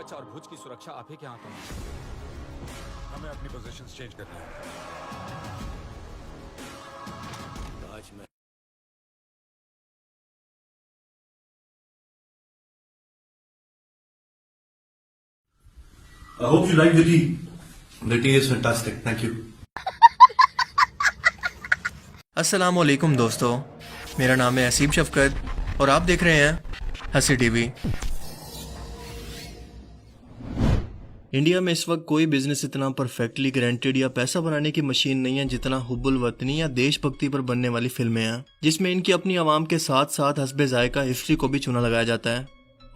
कवच और भुज की सुरक्षा आप ही के हाथों में है। हमें अपनी पोजीशंस चेंज करनी है। आज मैं I hope you like the tea. The tea is fantastic. Thank you. अस्सलाम वालेकुम दोस्तों, मेरा नाम है असीम शफकत और आप देख रहे हैं हंसी टीवी। इंडिया में इस वक्त कोई बिजनेस इतना परफेक्टली गारंटेड या पैसा बनाने की मशीन नहीं है जितना हुब्बुल वतनी या देशभक्ति पर बनने वाली फिल्में हैं, जिसमें इनकी अपनी आवाम के साथ साथ हस्बे जायका हिस्ट्री को भी चुना लगाया जाता है।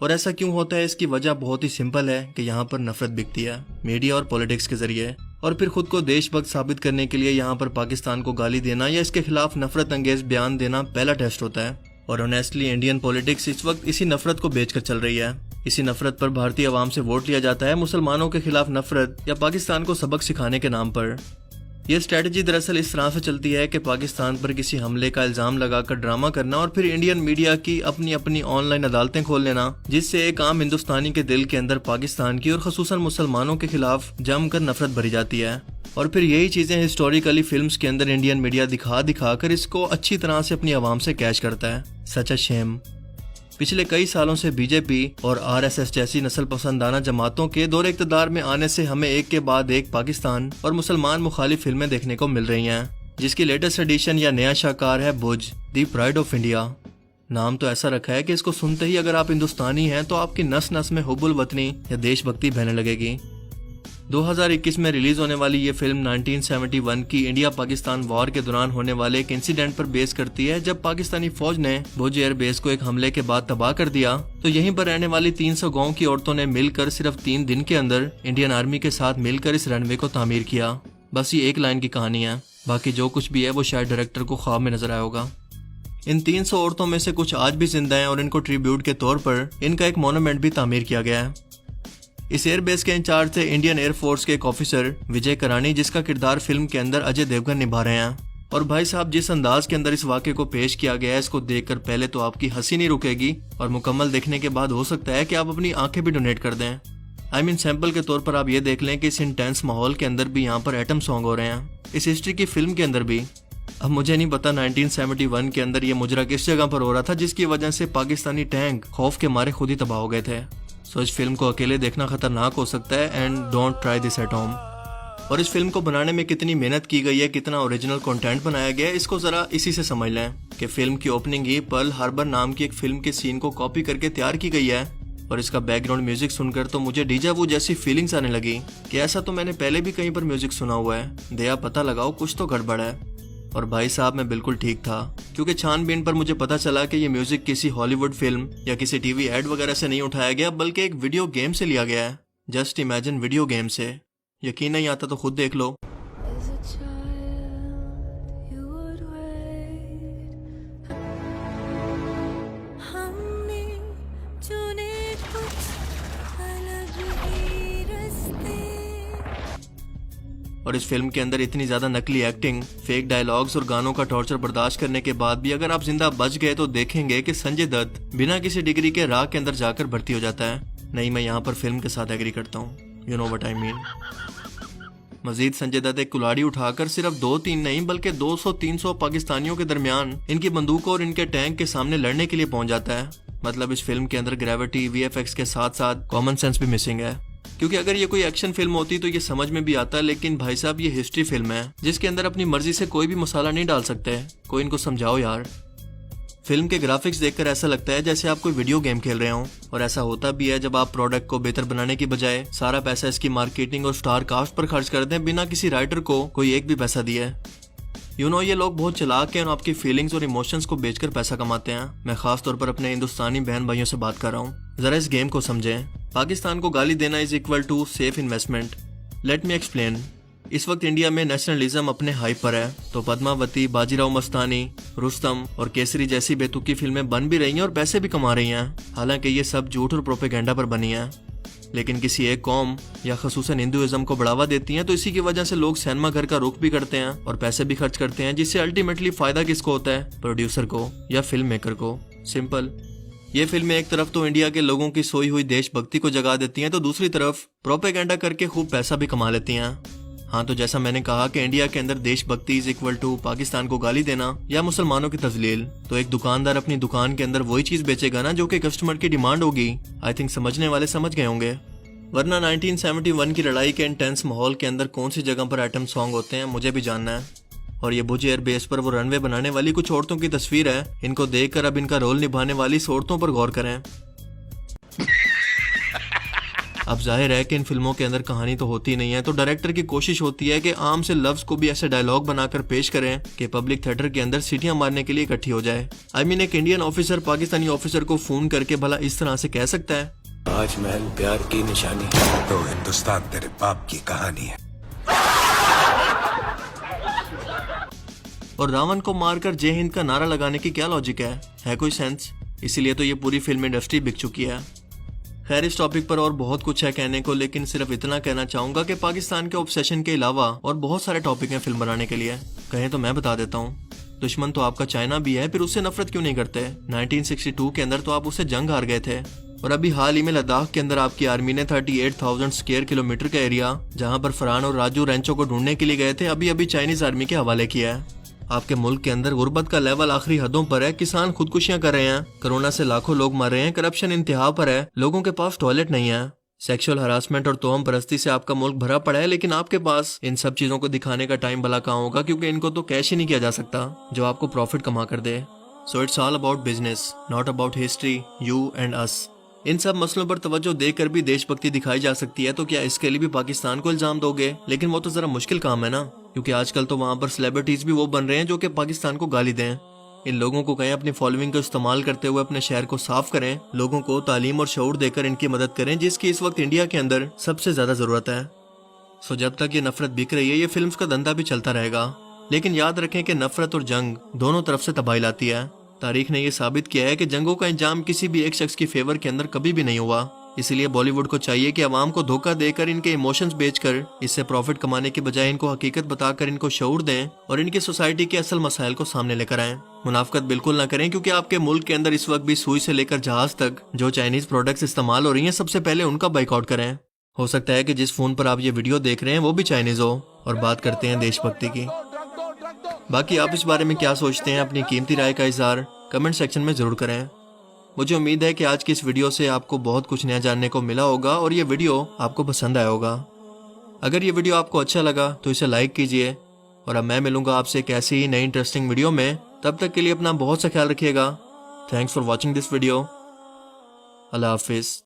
और ऐसा क्यों होता है, इसकी वजह बहुत ही सिंपल है कि यहाँ पर नफरत बिकती है मीडिया और पॉलिटिक्स के जरिए, और फिर खुद को देशभक्त साबित करने के लिए यहाँ पर पाकिस्तान को गाली देना या इसके खिलाफ नफरत अंगेज बयान देना पहला टेस्ट होता है। और ऑनेस्टली इंडियन पॉलिटिक्स इस वक्त इसी नफरत को बेचकर चल रही है। इसी नफरत पर भारतीय आवाम से वोट लिया जाता है, मुसलमानों के खिलाफ नफरत या पाकिस्तान को सबक सिखाने के नाम पर। यह स्ट्रेटजी दरअसल इस तरह से चलती है कि पाकिस्तान पर किसी हमले का इल्जाम लगाकर ड्रामा करना और फिर इंडियन मीडिया की अपनी अपनी ऑनलाइन अदालतें खोल लेना, जिससे एक आम हिंदुस्तानी के दिल के अंदर पाकिस्तान की और खसूसन मुसलमानों के खिलाफ जमकर नफरत भरी जाती है। और फिर यही चीजें हिस्टोरिकली फिल्म्स के अंदर इंडियन मीडिया दिखा दिखा कर इसको अच्छी तरह से अपनी आवाम से कैच करता है। सच अ शेम। पिछले कई सालों से बीजेपी और आरएसएस जैसी नस्ल पसंदाना जमातों के दौरे इक़्तिदार में आने से हमें एक के बाद एक पाकिस्तान और मुसलमान मुखालिफ फिल्में देखने को मिल रही हैं, जिसकी लेटेस्ट एडिशन या नया शाहकार है भुज, दी प्राइड ऑफ इंडिया। नाम तो ऐसा रखा है कि इसको सुनते ही अगर आप हिंदुस्तानी हैं तो आपकी नस नस में हुब्बुल वतनी या देशभक्ति बहने लगेगी। 2021 में रिलीज होने वाली ये फिल्म 1971 की इंडिया पाकिस्तान वॉर के दौरान होने वाले एक इंसिडेंट पर बेस करती है, जब पाकिस्तानी फौज ने भुज एयर बेस को एक हमले के बाद तबाह कर दिया, तो यहीं पर रहने वाली 300 गांव की औरतों ने मिलकर सिर्फ 3 दिन के अंदर इंडियन आर्मी के साथ मिलकर इस रनवे को तामीर किया। बस ये एक लाइन की कहानी है, बाकी जो कुछ भी है वो शायद डायरेक्टर को ख्वाब में नजर आया होगा। इन 300 औरतों में से कुछ आज भी जिंदा हैं और इनको ट्रिब्यूट के तौर पर इनका एक मोनूमेंट भी तामीर किया गया है। इस एयरबेस के इंचार्ज थे इंडियन एयरफोर्स के एक ऑफिसर विजय करानी, जिसका किरदार फिल्म के अंदर अजय देवगन निभा रहे हैं। और भाई साहब, जिस अंदाज के अंदर इस वाक़े को पेश किया गया है, इसको देखकर पहले तो आपकी हंसी नहीं रुकेगी और मुकम्मल देखने के बाद हो सकता है कि आप अपनी आंखें भी डोनेट कर दें। आई मीन सैंपल के तौर पर आप ये देख लें कि इस इंटेंस माहौल के अंदर भी यहाँ पर एटम सॉन्ग हो रहे हैं, इस हिस्ट्री की फिल्म के अंदर भी। अब मुझे नहीं पता 1971 के अंदर ये मुजरा किस जगह पर हो रहा था जिसकी वजह से पाकिस्तानी टैंक खौफ के मारे खुद ही तबाह हो गए थे। सो इस फिल्म को अकेले देखना खतरनाक हो सकता है and don't try this at home. और इस फिल्म को बनाने में कितनी मेहनत की गई है, कितना ओरिजिनल कंटेंट बनाया गया है, इसको जरा इसी से समझ लें कि फिल्म की ओपनिंग ही पर्ल हार्बर नाम की एक फिल्म के सीन को कॉपी करके तैयार की गई है। और इसका बैकग्राउंड म्यूजिक सुनकर तो मुझे डीजा वू जैसी फीलिंग्स आने लगी कि ऐसा तो मैंने पहले भी कहीं पर म्यूजिक सुना हुआ है, दया पता लगाओ कुछ तो गड़बड़ है। और भाई साहब, मैं बिल्कुल ठीक था, क्योंकि छानबीन पर मुझे पता चला कि ये म्यूजिक किसी हॉलीवुड फिल्म या किसी टीवी एड वगैरह से नहीं उठाया गया, बल्कि एक वीडियो गेम से लिया गया है। जस्ट इमेजिन, वीडियो गेम से। यकीन नहीं आता तो खुद देख लो। और इस फिल्म के अंदर इतनी ज्यादा नकली एक्टिंग, फेक डायलॉग्स और गानों का टॉर्चर बर्दाश्त करने के बाद भी अगर आप जिंदा बच गए तो देखेंगे कि संजय दत्त बिना किसी डिग्री के राह के अंदर जाकर भर्ती हो जाता है। नहीं, मैं यहाँ पर फिल्म के साथ एग्री करता हूँ, you know what I mean. Majid Sanjay Dutt एक कुल्हाड़ी उठाकर सिर्फ 2-3 नहीं बल्कि 200-300 पाकिस्तानियों के दरमियान इनकी बंदूकों और इनके टैंक के सामने लड़ने के लिए पहुंच जाता है। मतलब इस फिल्म के अंदर ग्रेविटी, वीएफएक्स के साथ साथ कॉमन सेंस भी मिसिंग है, क्योंकि अगर ये कोई एक्शन फिल्म होती तो ये समझ में भी आता, लेकिन भाई साहब ये हिस्ट्री फिल्म है जिसके अंदर अपनी मर्जी से कोई भी मसाला नहीं डाल सकते। कोई इनको समझाओ यार। फिल्म के ग्राफिक्स देखकर ऐसा लगता है जैसे आप कोई वीडियो गेम खेल रहे हो, और ऐसा होता भी है जब आप प्रोडक्ट को बेहतर बनाने की बजाय सारा पैसा इसकी मार्केटिंग और स्टार कास्ट पर खर्च कर दें बिना किसी राइटर को कोई एक भी पैसा दिए। यू नो, ये लोग बहुत चालाक हैं और आपकी फीलिंग्स और इमोशंस को बेचकर पैसा कमाते हैं। मैं खास तौर पर अपने हिंदुस्तानी बहन भाइयों से बात कर रहा हूँ, जरा इस गेम को समझें। पाकिस्तान को गाली देना is equal to safe investment. Let me explain. इस वक्त इंडिया में नेशनलिज्म अपने हाई पर है, तो पद्मावती, बाजीराव मस्तानी, रुस्तम और केसरी जैसी बेतुकी फिल्में बन भी रही हैं और पैसे भी कमा रही हैं। हालांकि ये सब झूठ और प्रोपेगेंडा पर बनी हैं, लेकिन किसी एक कौम या खसूसन हिंदुइज्म को बढ़ावा देती हैं, तो इसी की वजह से लोग सिनेमा घर का रुख भी करते हैं और पैसे भी खर्च करते हैं, जिससे अल्टीमेटली फायदा किसको होता है? प्रोड्यूसर को या फिल्म मेकर को। सिंपल। ये फिल्में एक तरफ तो इंडिया के लोगों की सोई हुई देशभक्ति को जगा देती हैं तो दूसरी तरफ प्रोपेगेंडा करके खूब पैसा भी कमा लेती हैं। हाँ, तो जैसा मैंने कहा कि इंडिया के अंदर देशभक्ति इज इक्वल टू पाकिस्तान को गाली देना या मुसलमानों की तजलील, तो एक दुकानदार अपनी दुकान के अंदर वही चीज बेचेगा ना जो कि कस्टमर की डिमांड होगी। आई थिंक समझने वाले समझ गए होंगे। वरना 1971 की लड़ाई के इंटेंस माहौल के अंदर कौन सी जगह पर एटम सॉन्ग होते हैं मुझे भी जानना है। और ये भुज एयर बेस पर वो रनवे बनाने वाली कुछ औरतों की तस्वीर है, इनको देखकर अब इनका रोल निभाने वाली इस औरतों पर गौर करें। अब जाहिर है कि इन फिल्मों के अंदर कहानी तो होती नहीं है, तो डायरेक्टर की कोशिश होती है कि आम से लफ्ज को भी ऐसे डायलॉग बनाकर पेश करें कि पब्लिक थिएटर के अंदर सीटियां मारने के लिए इकट्ठी हो जाए। आई मीन एक इंडियन ऑफिसर पाकिस्तानी ऑफिसर को फोन करके भला इस तरह से कह सकता है, ताजमहल प्यार की निशानी। तो हिंदुस्तान तेरे बाप की कहानी है। और रावण को मारकर जय हिंद का नारा लगाने की क्या लॉजिक है कोई सेंस? इसीलिए तो ये पूरी फिल्म इंडस्ट्री बिक चुकी है। खैर, इस टॉपिक पर और बहुत कुछ है कहने को, लेकिन सिर्फ इतना कहना चाहूंगा कि पाकिस्तान के ऑब्सेशन के अलावा और बहुत सारे टॉपिक हैं फिल्म बनाने के लिए। कहें तो मैं बता देता हूँ, दुश्मन तो आपका चाइना भी है, फिर उससे नफरत क्यों नहीं करते? 1962 के अंदर तो आप उससे जंग हार गए थे। और अभी हाल ही में लद्दाख के अंदर आपकी आर्मी ने 38,000 स्क्वायर किलोमीटर का एरिया, जहां पर फरहान और राजू रेंचो को ढूंढने के लिए गए थे, अभी अभी चाइनीज आर्मी के हवाले किया है। आपके मुल्क के अंदर गुर्बत का लेवल आखिरी हदों पर है, किसान खुदकुशियां कर रहे हैं, कोरोना से लाखों लोग मर रहे हैं, करप्शन इंतहा पर है, लोगों के पास टॉयलेट नहीं है, सेक्सुअल हरासमेंट और तोहम परस्ती से आपका मुल्क भरा पड़ा है, लेकिन आपके पास इन सब चीजों को दिखाने का टाइम भला कहाँ होगा, क्योंकि इनको तो कैश ही नहीं किया जा सकता जो आपको प्रॉफिट कमा कर दे। So it's all about business, not about history, you and us. इन सब मसलों पर तवज्जो देकर भी देशभक्ति दिखाई जा सकती है, तो क्या इसके लिए भी पाकिस्तान को इल्जाम दोगे? लेकिन वो तो जरा मुश्किल काम है ना, क्योंकि आजकल तो वहां पर सेलिब्रिटीज भी वो बन रहे हैं जो कि पाकिस्तान को गाली दें। इन लोगों को कहें अपनी फॉलोइंग का इस्तेमाल करते हुए अपने शहर को साफ करें, लोगों को तालीम और शऊर देकर इनकी मदद करें, जिसकी इस वक्त इंडिया के अंदर सबसे ज्यादा जरूरत है। सो जब तक ये नफरत बिक रही है, ये फिल्म्स का धंधा भी चलता रहेगा, लेकिन याद रखें कि नफरत और जंग दोनों तरफ से तबाही लाती है। तारीख ने यह साबित किया है कि जंगों का इंजाम किसी भी एक शख्स की फेवर के अंदर कभी भी नहीं हुआ। इसलिए बॉलीवुड को चाहिए कि अवाम को धोखा देकर इनके इमोशंस बेचकर इससे प्रॉफिट कमाने के बजाय इनको हकीकत बताकर इनको शऊर दें और इनकी सोसाइटी के असल मसाइल को सामने लेकर आएं। मुनाफकत बिल्कुल ना करें, क्योंकि आपके मुल्क के अंदर इस वक्त भी सुई से लेकर जहाज तक जो चाइनीज प्रोडक्ट्स इस्तेमाल हो रही हैं, सबसे पहले उनका बाइकआउट करें। हो सकता है कि जिस फोन पर आप ये वीडियो देख रहे हैं वो भी चाइनीज हो। और बात करते हैं देशभक्ति की। बाकी आप इस बारे में क्या सोचते हैं, अपनी कीमती राय का इजहार कमेंट सेक्शन में जरूर करें। मुझे उम्मीद है कि आज की इस वीडियो से आपको बहुत कुछ नया जानने को मिला होगा और ये वीडियो आपको पसंद आया होगा। अगर ये वीडियो आपको अच्छा लगा तो इसे लाइक कीजिए और अब मैं मिलूंगा आपसे एक ऐसी ही नई इंटरेस्टिंग वीडियो में। तब तक के लिए अपना बहुत सा ख्याल रखिएगा। Thanks for watching this video. Allah Hafiz.